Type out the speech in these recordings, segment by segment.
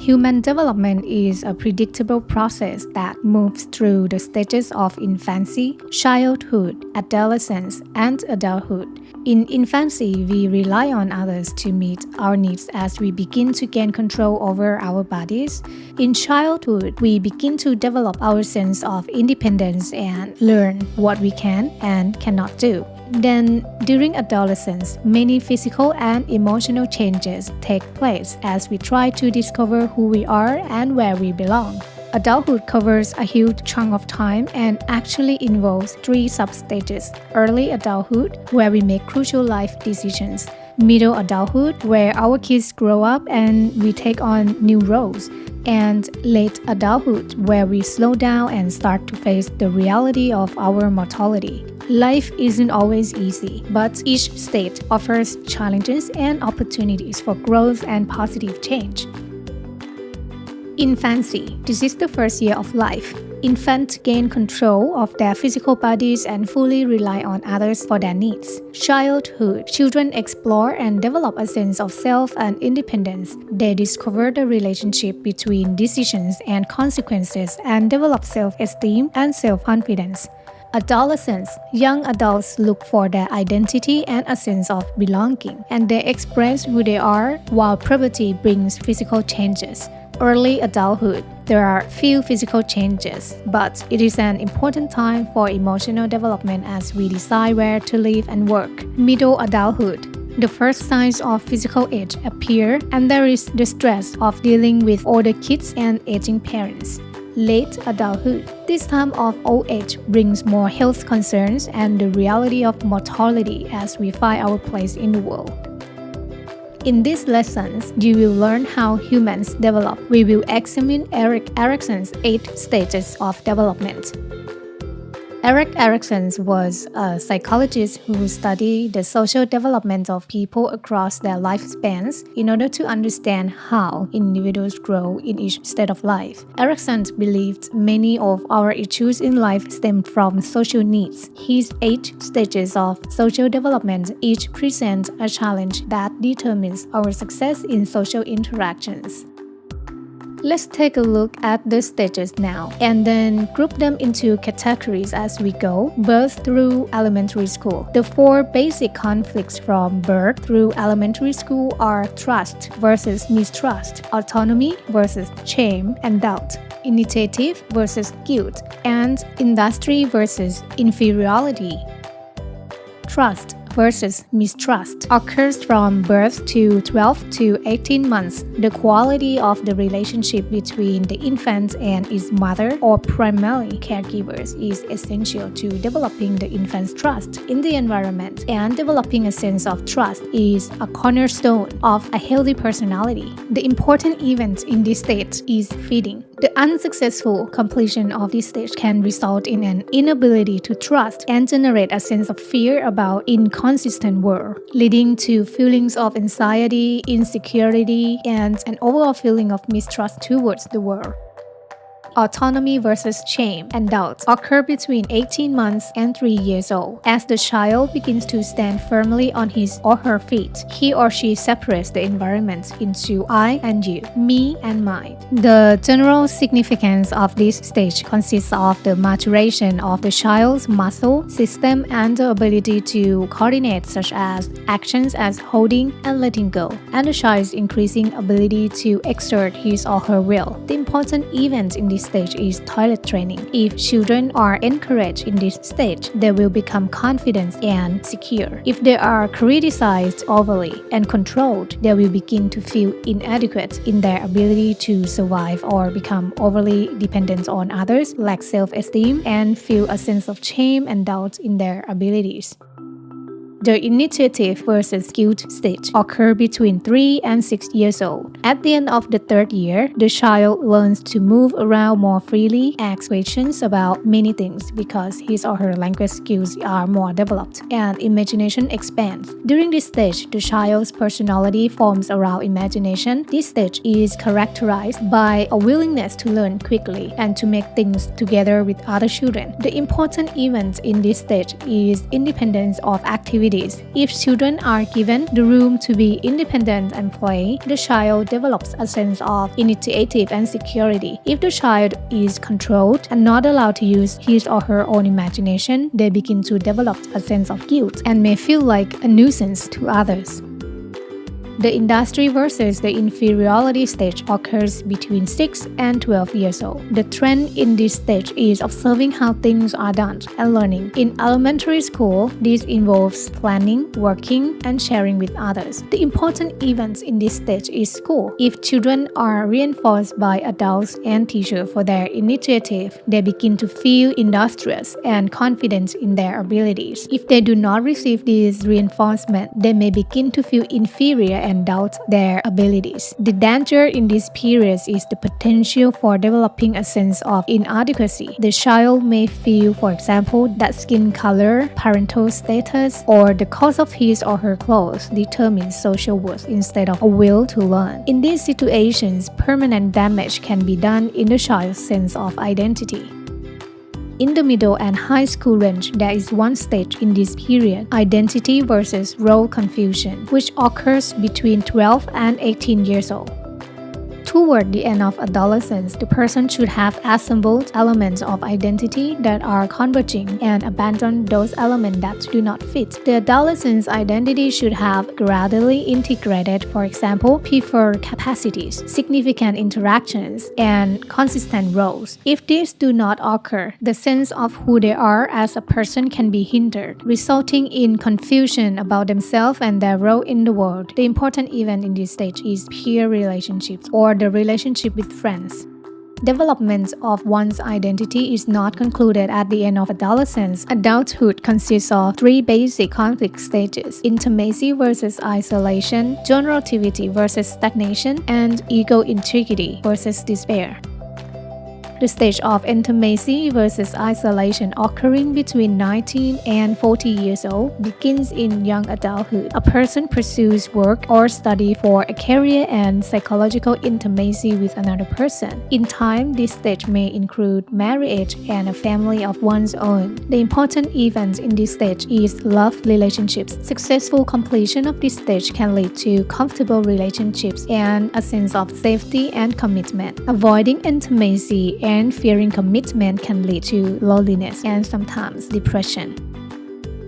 Human development is a predictable process that moves through the stages of infancy, childhood, adolescence, and adulthood. In infancy, we rely on others to meet our needs as we begin to gain control over our bodies. In childhood, we begin to develop our sense of independence and learn what we can and cannot do. Then, during adolescence, many physical and emotional changes take place as we try to discover who we are and where we belong. Adulthood covers a huge chunk of time and actually involves 3 substages: early adulthood, where we make crucial life decisions; middle adulthood, where our kids grow up and we take on new roles; and late adulthood, where we slow down and start to face the reality of our mortality. Life isn't always easy, but each stage offers challenges and opportunities for growth and positive change. Infancy. This is the first year of life. Infants gain control of their physical bodies and fully rely on others for their needs. Childhood. Children explore and develop a sense of self and independence. They discover the relationship between decisions and consequences and develop self-esteem and self-confidence. Adolescence. Young adults look for their identity and a sense of belonging, and they express who they are, while puberty brings physical changes. Early adulthood. There are few physical changes, but it is an important time for emotional development as we decide where to live and work. Middle adulthood. The first signs of physical age appear, and there is the stress of dealing with older kids and aging parents. Late adulthood. This time of old age brings more health concerns and the reality of mortality as we find our place in the world. In these lessons, you will learn how humans develop. We will examine Erikson's 8 stages of development. Erikson was a psychologist who studied the social development of people across their lifespans in order to understand how individuals grow in each state of life. Erikson believed many of our issues in life stem from social needs. His 8 stages of social development each present a challenge that determines our success in social interactions. Let's take a look at the stages now, and then group them into categories as we go, birth through elementary school. The 4 basic conflicts from birth through elementary school are trust versus mistrust, autonomy versus shame and doubt, initiative versus guilt, and industry versus inferiority. Trust versus mistrust occurs from birth to 12 to 18 months. The quality of the relationship between the infant and its mother or primary caregivers is essential to developing the infant's trust in the environment, and developing a sense of trust is a cornerstone of a healthy personality. The important event in this stage is feeding. The unsuccessful completion of this stage can result in an inability to trust and generate a sense of fear about inconsistent world, leading to feelings of anxiety, insecurity, and an overall feeling of mistrust towards the world. Autonomy versus shame and doubt occur between 18 months and 3 years old. As the child begins to stand firmly on his or her feet, he or she separates the environment into I and you, me and mine. The general significance of this stage consists of the maturation of the child's muscle system and the ability to coordinate, such as actions as holding and letting go, and the child's increasing ability to exert his or her will. The important event in this stage is toilet training. If children are encouraged in this stage, they will become confident and secure. If they are criticized overly and controlled, they will begin to feel inadequate in their ability to survive or become overly dependent on others, lack self-esteem, and feel a sense of shame and doubt in their abilities. The initiative versus guilt stage occur between 3 and 6 years old. At the end of the 3rd year, the child learns to move around more freely, asks questions about many things because his or her language skills are more developed, and imagination expands. During this stage, the child's personality forms around imagination. This stage is characterized by a willingness to learn quickly and to make things together with other children. The important event in this stage is independence of activity opportunities. If children are given the room to be independent and play, the child develops a sense of initiative and security. If the child is controlled and not allowed to use his or her own imagination, they begin to develop a sense of guilt and may feel like a nuisance to others. The industry versus the inferiority stage occurs between 6 and 12 years old. The trend in this stage is observing how things are done and learning. In elementary school, this involves planning, working, and sharing with others. The important events in this stage is school. If children are reinforced by adults and teachers for their initiative, they begin to feel industrious and confident in their abilities. If they do not receive this reinforcement, they may begin to feel inferior and doubt their abilities. The danger in these periods is the potential for developing a sense of inadequacy. The child may feel, for example, that skin color, parental status, or the cost of his or her clothes determines social worth instead of a will to learn. In these situations, permanent damage can be done in the child's sense of identity. In the middle and high school range, there is one stage in this period, identity versus role confusion, which occurs between 12 and 18 years old. Toward the end of adolescence, the person should have assembled elements of identity that are converging and abandon those elements that do not fit. The adolescent's identity should have gradually integrated, for example, preferred capacities, significant interactions, and consistent roles. If these do not occur, the sense of who they are as a person can be hindered, resulting in confusion about themselves and their role in the world. The important event in this stage is peer relationships or the relationship with friends. Development of one's identity is not concluded at the end of adolescence. Adulthood consists of 3 basic conflict stages: intimacy versus isolation, generativity versus stagnation, and ego integrity versus despair. The stage of intimacy versus isolation occurring between 19 and 40 years old begins in young adulthood. A person pursues work or study for a career and psychological intimacy with another person. In time, this stage may include marriage and a family of one's own. The important event in this stage is love relationships. Successful completion of this stage can lead to comfortable relationships and a sense of safety and commitment. Avoiding intimacy and fearing commitment can lead to loneliness and sometimes depression.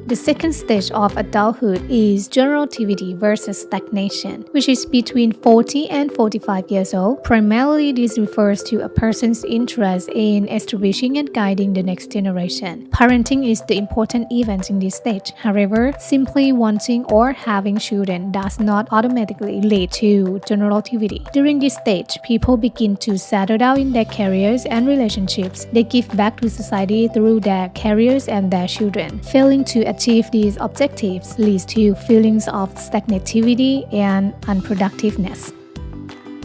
The second stage of adulthood is generativity versus stagnation, which is between 40 and 45 years old. Primarily, this refers to a person's interest in establishing and guiding the next generation. Parenting is the important event in this stage. However, simply wanting or having children does not automatically lead to generativity. During this stage, people begin to settle down in their careers and relationships. They give back to society through their careers and their children. Failing to achieve these objectives leads to feelings of stagnativity and unproductiveness.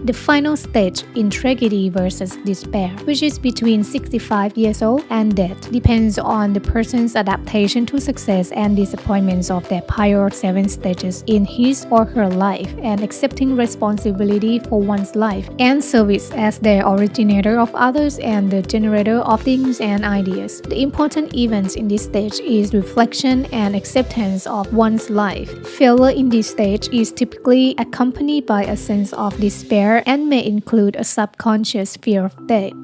The final stage, integrity versus despair, which is between 65 years old and death, depends on the person's adaptation to success and disappointments of their prior 7 stages in his or her life and accepting responsibility for one's life and service as the originator of others and the generator of things and ideas. The important events in this stage is reflection and acceptance of one's life. Failure in this stage is typically accompanied by a sense of despair and may include a subconscious fear of death.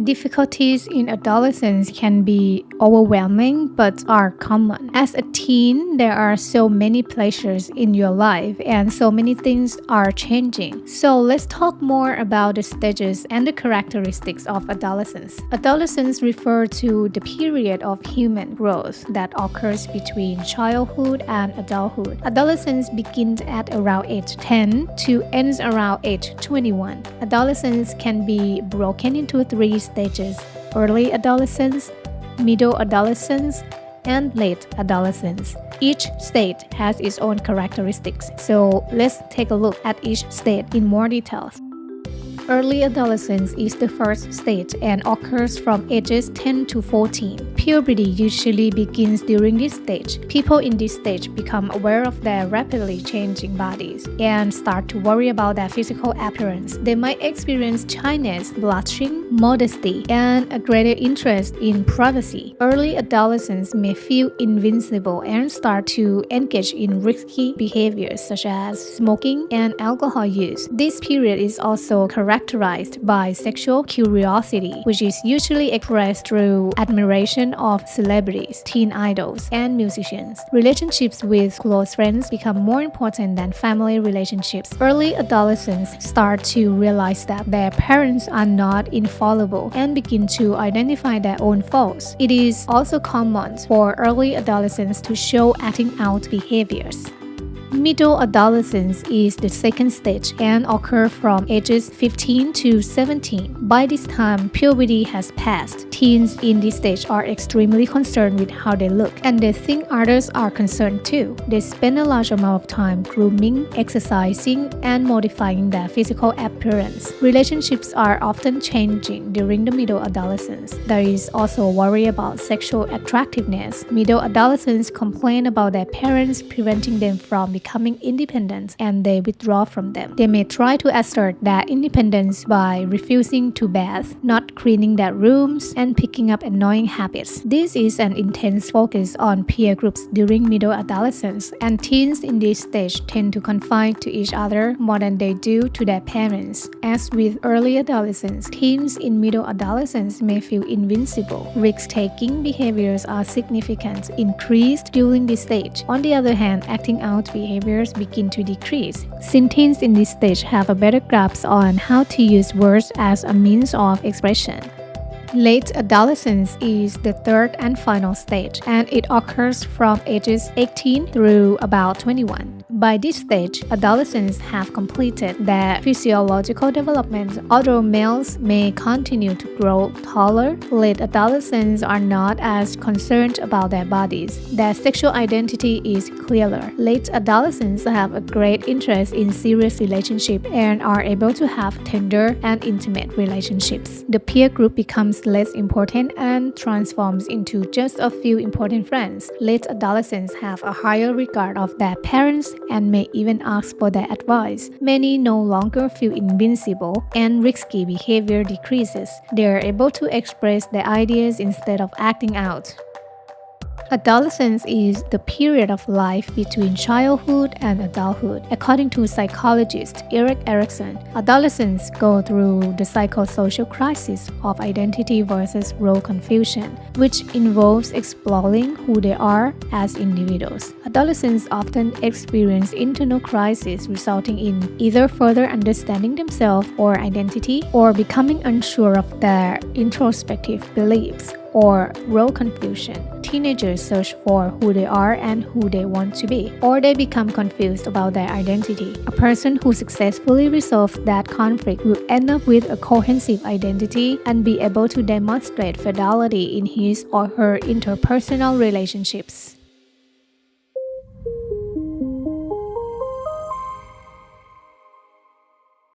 Difficulties in adolescence can be overwhelming but are common. As a teen, there are so many pleasures in your life and so many things are changing. So let's talk more about the stages and the characteristics of adolescence. Adolescence refers to the period of human growth that occurs between childhood and adulthood. Adolescence begins at around age 10 to ends around age 21. Adolescence can be broken into 3 stages: early adolescence, middle adolescence, and late adolescence. Each stage has its own characteristics, so let's take a look at each stage in more details. Early adolescence is the first stage and occurs from ages 10 to 14. Puberty usually begins during this stage. People in this stage become aware of their rapidly changing bodies and start to worry about their physical appearance. They might experience shyness, blushing, modesty, and a greater interest in privacy. Early adolescents may feel invincible and start to engage in risky behaviors such as smoking and alcohol use. This period is also characterized by sexual curiosity, which is usually expressed through admiration of celebrities, teen idols, and musicians. Relationships with close friends become more important than family relationships. Early adolescents start to realize that their parents are not infallible and begin to identify their own faults. It is also common for early adolescents to show acting out behaviors. Middle adolescence is the second stage and occurs from ages 15 to 17. By this time, puberty has passed. Teens in this stage are extremely concerned with how they look, and they think others are concerned too. They spend a large amount of time grooming, exercising, and modifying their physical appearance. Relationships are often changing during the middle adolescence. There is also worry about sexual attractiveness. Middle adolescents complain about their parents preventing them from becoming independent, and they withdraw from them. They may try to assert their independence by refusing to bath, not cleaning their rooms, and picking up annoying habits. This is an intense focus on peer groups during middle adolescence, and teens in this stage tend to confide to each other more than they do to their parents. As with early adolescence, teens in middle adolescence may feel invincible. Risk-taking behaviors are significantly increased during this stage. On the other hand, acting out behaviors begin to decrease. Since teens in this stage have a better grasp on how to use words as a means of expression. Late adolescence is the third and final stage, and it occurs from ages 18 through about 21. By this stage, adolescents have completed their physiological development. Although males may continue to grow taller, late adolescents are not as concerned about their bodies. Their sexual identity is clearer. Late adolescents have a great interest in serious relationships and are able to have tender and intimate relationships. The peer group becomes less important and transforms into just a few important friends. Late adolescents have a higher regard of their parents and may even ask for their advice. Many no longer feel invincible, and risky behavior decreases. They are able to express their ideas instead of acting out. Adolescence is the period of life between childhood and adulthood. According to psychologist Erikson, adolescents go through the psychosocial crisis of identity versus role confusion, which involves exploring who they are as individuals. Adolescents often experience internal crises resulting in either further understanding themselves or identity, or becoming unsure of their introspective beliefs, or role confusion. Teenagers search for who they are and who they want to be, or they become confused about their identity. A person who successfully resolves that conflict will end up with a cohesive identity and be able to demonstrate fidelity in his or her interpersonal relationships.